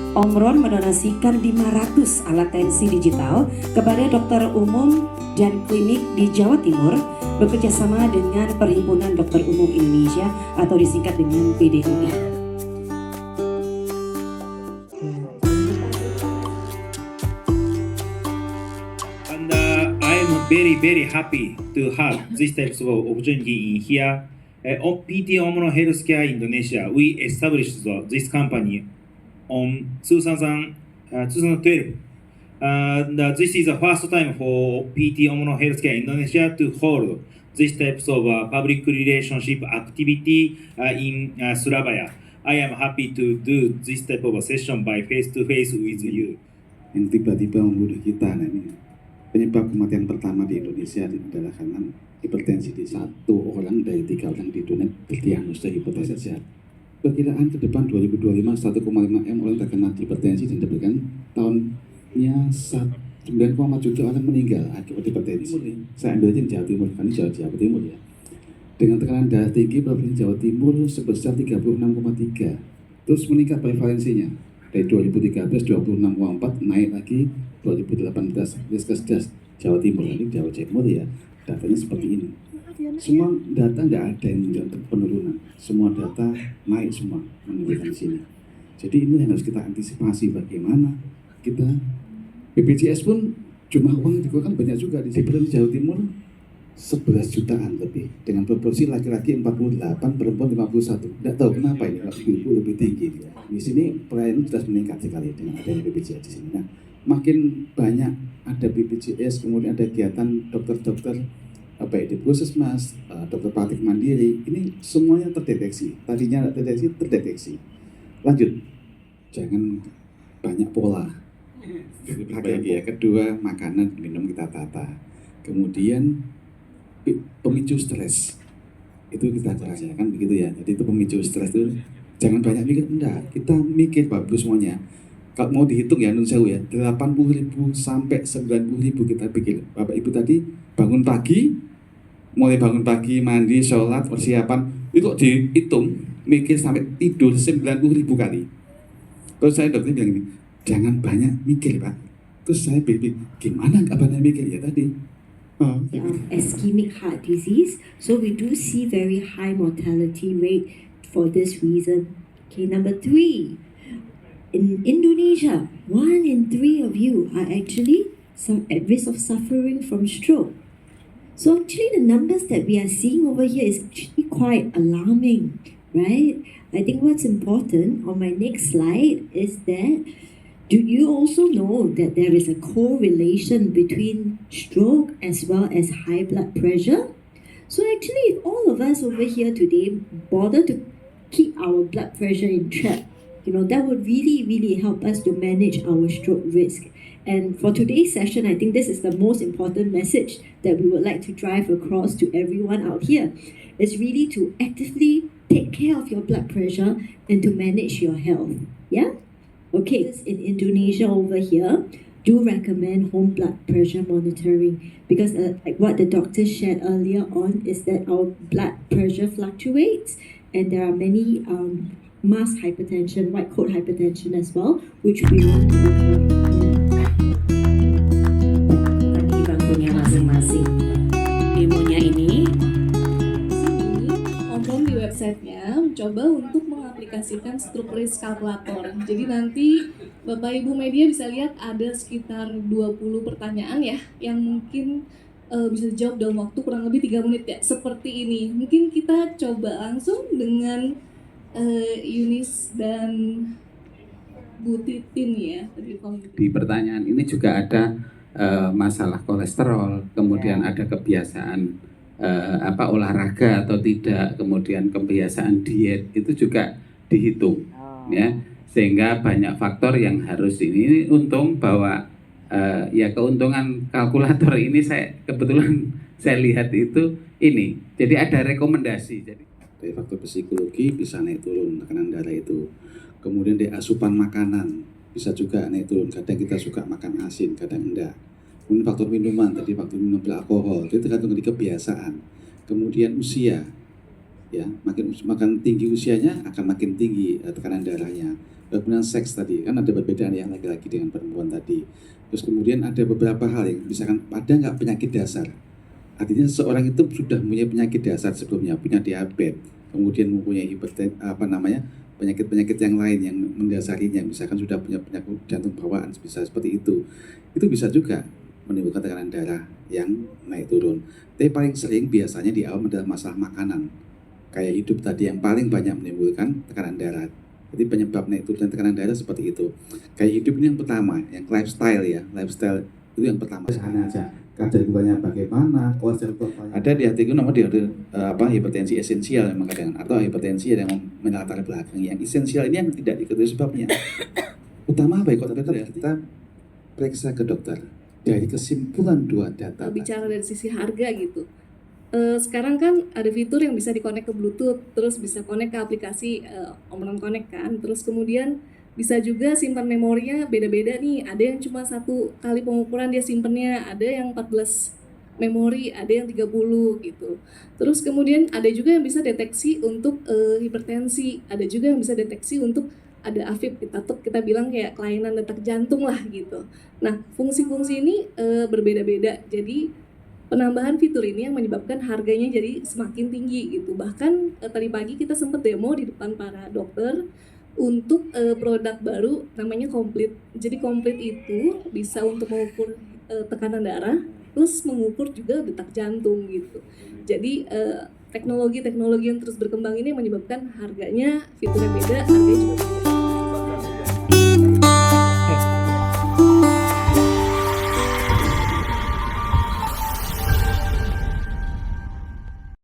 Om Ron mendonasikan 500 alat tensi digital kepada dokter umum dan klinik di Jawa Timur bekerjasama dengan Perhimpunan Dokter Umum Indonesia atau disingkat dengan PDUI. And I'm very happy to have this type of opportunity in here. PT Omron Healthcare Indonesia, we established this company on 2012. This is the first time for PT Omron Healthcare Indonesia to hold this types of public relationship activity in Surabaya. I am happy to do this type of a session by face to face with you. Yang tiba-tiba membunuh kita, nah ini penyebab kematian pertama di Indonesia adalah karena hipertensi. Di 1 orang dari 3 orang di dunia terdiagnosa hipertensi sehat. Perkiraan ke depan 2025 1,5 M orang terkena hipertensi dan diberikan tahunnya 9,4 juta orang meninggal akibat hipertensi. Saya ambil aja di Jawa Timur, kan Jawa Timur ya. Dengan tekanan darah tinggi, provinsi Jawa Timur sebesar 36,3. Terus meningkat prevalensinya dari 2013 26,4 naik lagi 2018 Riskesdas Jawa Timur, ini Jawa Timur ya. Datanya seperti ini. Semua data nggak ada yang menunjukkan penurunan. Semua data naik semua menunjukkan di sini. Jadi ini yang harus kita antisipasi, bagaimana kita BPJS pun jumlah uang yang dikeluarkan banyak juga di Jawa Timur 11 jutaan lebih dengan proporsi laki-laki 48, perempuan 51. Tidak tahu kenapa ini ibu lebih tinggi. Di sini pelayanan sudah meningkat sekali dengan adanya BPJS di sini. Nah, makin banyak ada BPJS, kemudian ada kegiatan dokter-dokter baik di puskesmas, dokter praktik mandiri, ini semuanya terdeteksi. Tadinya terdeteksi. Lanjut, jangan banyak pola. Lagi ya. Kedua, makanan minum kita tata. Kemudian pemicu stres itu kita kurangi, kan begitu ya. Jadi itu pemicu stres itu jangan banyak mikir, enggak. Kita mikir bagus semuanya. Kalau mau dihitung ya, nun sewu ya, 80.000 sampai 90.000 kita pikir. Bapak Ibu tadi bangun pagi, mulai bangun pagi, mandi, sholat, persiapan, itu dihitung, mikir sampai tidur 90.000 kali. Terus saya dokter bilang ini, jangan banyak mikir Pak. Terus saya pikir, gimana nggak banyak mikir ya tadi? Ischemic heart disease, so we do see very high mortality rate for this reason. Okay, number 3. In Indonesia, 1 in 3 of you are actually at risk of suffering from stroke. So actually the numbers that we are seeing over here is actually quite alarming, right? I think what's important on my next slide is that do you also know that there is a correlation between stroke as well as high blood pressure? So actually if all of us over here today bother to keep our blood pressure in check, that would really help us to manage our stroke risk. And for today's session, I think this is the most important message that we would like to drive across to everyone out here. It's really to actively take care of your blood pressure and to manage your health. Yeah? Okay, in Indonesia over here, do recommend home blood pressure monitoring because like what the doctor shared earlier on is that our blood pressure fluctuates and there are many mass hypertension, white coat hypertension as well, which we want to avoid. Di bangkunya masing-masing. Demonya ini Omron di websitenya mencoba untuk mengaplikasikan stroke risk calculator. Jadi nanti Bapak Ibu media bisa lihat ada sekitar 20 pertanyaan ya yang mungkin bisa dijawab dalam waktu kurang lebih 3 menit ya, seperti ini. Mungkin kita coba langsung dengan Yunis dan Bu Titin ya. Di pertanyaan ini juga ada masalah kolesterol, kemudian ada kebiasaan olahraga atau tidak, kemudian kebiasaan diet itu juga dihitung ya, sehingga banyak faktor yang harus ini. Untung bahwa ya keuntungan kalkulator ini saya kebetulan saya lihat itu ini, jadi ada rekomendasi. Jadi dari faktor psikologi bisa naik turun tekanan darah itu. Kemudian dari asupan makanan bisa juga naik turun. Kadang kita suka makan asin, kadang enggak. Kemudian faktor minuman, tadi faktor minum beralkohol, itu tergantung dari kebiasaan. Kemudian usia. ya, makin tinggi usianya akan makin tinggi tekanan darahnya. Kemudian seks tadi kan ada perbedaan ya laki-laki dengan perempuan tadi. Terus kemudian ada beberapa hal yang misalkan ada nggak penyakit dasar. Artinya seseorang itu sudah punya penyakit dasar sebelumnya, punya diabetes, kemudian mempunyai penyakit-penyakit yang lain yang mendasarinya, misalkan sudah punya penyakit jantung bawaan, bisa seperti itu bisa juga menimbulkan tekanan darah yang naik turun. Tapi paling sering biasanya di awal adalah masalah makanan, kayak hidup tadi yang paling banyak menimbulkan tekanan darah. Jadi penyebab naik turun tekanan darah seperti itu. Kayak hidup ini yang pertama, yang lifestyle itu yang pertama. Sederhana aja. Kadar gulanya bagaimana, kolesterol totalnya. Ada di artikel namanya hipertensi esensial memang kadang, atau hipertensi yang melatar belakang. Yang esensial ini yang tidak diketahui sebabnya. Utama apa ya kok dokter ya? Kita periksa ke dokter. Dari kesimpulan dua data. Bicara dari sisi harga gitu. Sekarang kan ada fitur yang bisa di-connect ke Bluetooth, terus bisa connect ke aplikasi Omron Connect kan, terus kemudian bisa juga simpan memorinya beda-beda nih, ada yang cuma 1 kali pengukuran dia simpennya, ada yang 14 memori, ada yang 30 gitu. Terus kemudian ada juga yang bisa deteksi untuk hipertensi, ada juga yang bisa deteksi untuk ada AFib, kita bilang kayak kelainan detak jantung lah gitu. Nah, fungsi-fungsi ini berbeda-beda, jadi penambahan fitur ini yang menyebabkan harganya jadi semakin tinggi gitu. Bahkan tadi pagi kita sempat demo di depan para dokter untuk produk baru namanya Complete. Jadi Complete itu bisa untuk mengukur tekanan darah, plus mengukur juga detak jantung gitu. Jadi teknologi-teknologi yang terus berkembang ini menyebabkan harganya fiturnya beda, harganya juga